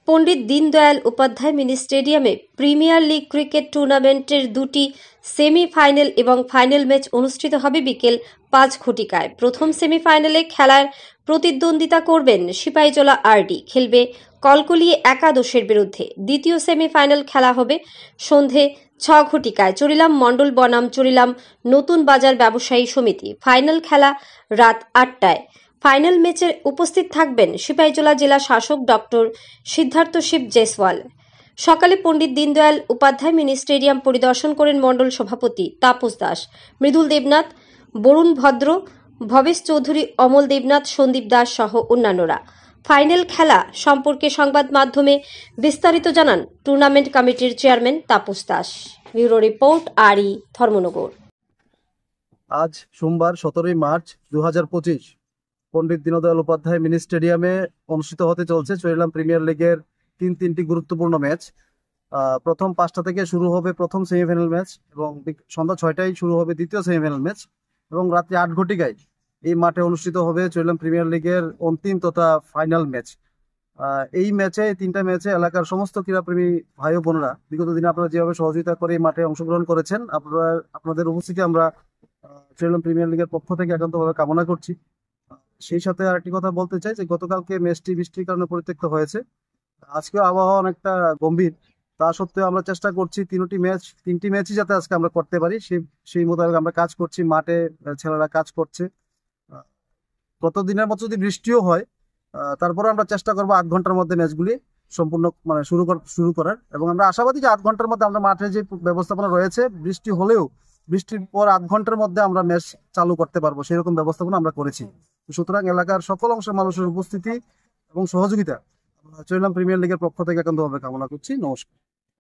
পণ্ডিত Deendayal Upadhyay mini স্টেডিয়ামে premier league cricket টুর্নামেন্টের দুটি সেমি-ফাইনাল এবং ফাইনাল ম্যাচ অনুষ্ঠিত হবে বিকেল ৫ ঘটিকায়। প্রথম সেমিফাইনালে খেলার প্রতিদ্বন্দ্বিতা করবেন সিপাহীজলা আরডি, খেলবে কলকলিয়া একাদশের বিরুদ্ধে। দ্বিতীয় সেমিফাইনাল খেলা হবে সন্ধে ৬ ঘটিকায় চরিলাম মণ্ডল বনাম চরিলাম নতুন বাজার ব্যবসায়ী সমিতি। ফাইনাল খেলা রাত ৮টায়। ফাইনাল ম্যাচে উপস্থিত থাকবেন সিপাহীজলা জেলা শাসক ডক্টর সিদ্ধার্থ শিব জেসওয়াল। সকালে পণ্ডিত দীনদয়াল উপাধ্যায় মিনি স্টেডিয়াম পরিদর্শন করেন মণ্ডল সভাপতি তাপস দাস, মৃদুল দেবনাথ, বরুণ ভদ্র, ভবেশ চৌধুরী, অমল দেবনাথ, সন্দীপ দাস সহ অন্যান্যরা। ফাইনাল খেলা সম্পর্কে সংবাদ মাধ্যমে বিস্তারিত জানান টুর্নামেন্ট কমিটির chairman Tapas Das. Bureau report, আরই, ধর্মনগর। আজ সোমবার 17 মার্চ 2025 পণ্ডিত দীনদয়াল উপাধ্যায় মিনি স্টেডিয়ামে অনুষ্ঠিত হতে চলছে চরিলাম প্রিমিয়ার লিগের তিনটি গুরুত্বপূর্ণ ম্যাচ। প্রথম 5টা থেকে শুরু হবে প্রথম সেমিফাইনাল ম্যাচ এবং সন্ধ্যা 6টায় শুরু হবে দ্বিতীয় সেমিফাইনাল ম্যাচ এবং রাত্রি 8 ঘটিকায় এই মাঠে অনুষ্ঠিত হবে চরিলাম প্রিমিয়ার লিগের অন্তিম তথা ফাইনাল ম্যাচ। এই তিনটা ম্যাচে এলাকার সমস্ত ক্রীড়াপ্রেমী ভাই ও বোনেরা বিগত দিনে আপনারা যেভাবে সহযোগিতা করে এই মাঠে অংশগ্রহণ করেছেন, আপনাদের উপস্থিতি আমরা চরিলাম প্রিমিয়ার লিগের পক্ষ থেকে একান্তভাবে কামনা করছি। সেই সাথে আরেকটি কথা বলতে চাই যে গতকালকে ম্যাচটি বৃষ্টির কারণে পরিত্যক্ত হয়েছে। আজকে আবহাওয়া অনেকটা গম্ভীর, তা সত্ত্বেও আমরা চেষ্টা করছি তিনটি ম্যাচই যাতে আজকে আমরা করতে পারি সেই মোতাবেক আমরা কাজ করছি। মাঠে ছেলেরা কাজ করছে। গত দিনের মতো যদি বৃষ্টিও হয় তারপরে আমরা চেষ্টা করবো 8 ঘন্টার মধ্যে ম্যাচগুলি সম্পূর্ণ শুরু করার, এবং আমরা আশাবাদী যে 8 ঘন্টার মধ্যে আমরা মাঠে যে ব্যবস্থাপনা রয়েছে বৃষ্টি হলেও বৃষ্টির পর 8 ঘন্টার মধ্যে আমরা ম্যাচ চালু করতে পারবো, সেরকম ব্যবস্থাপনা আমরা করেছি। সুতরাং এলাকার সকল অংশের মানুষের উপস্থিতি এবং সহযোগিতা চরিলাম প্রিমিয়ার লিগের পক্ষ থেকে একান্তভাবে কামনা করছি। নমস্কার।